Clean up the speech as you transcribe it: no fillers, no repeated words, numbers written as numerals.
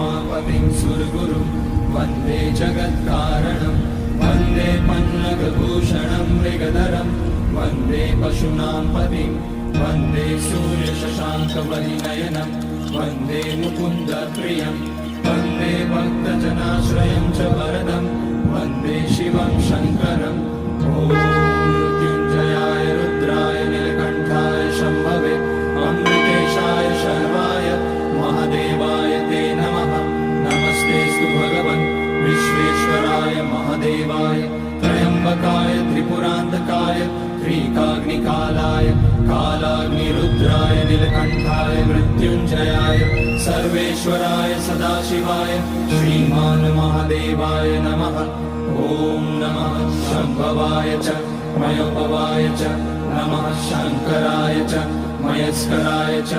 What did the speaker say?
उमापतिं सुरगुरुं वन्दे जगत्कारणं वन्दे पन्नगभूषणं मृगधरं वन्दे पशूनां पतिं वन्दे सूर्यशशाङ्कवलिनयनं वन्दे मुकुन्दप्रियं वन्दे भक्तजनाश्रयं च वरदं वन्दे शिवं शङ्करम् ॐ मृत्युञ्जयाय रुद्राय नीलकण्ठाय शम्भवे अमृतेशाय शर्वाय महादेवाय ते नमः। नमस्तेऽस्तु भगवन् विश्वेश्वराय महादेवाय त्र्यम्बकाय त्रिपुरान्तकाय त्रिकाग्निकालाय कालाग्निरुद्राय नीलकण्ठाय मृत्युञ्जयाय सर्वेश्वराय सदाशिवाय श्रीमान् महादेवाय नमः। ॐ नमः शम्भवाय च मयोपवाय च नमः शङ्कराय च मयस्कराय च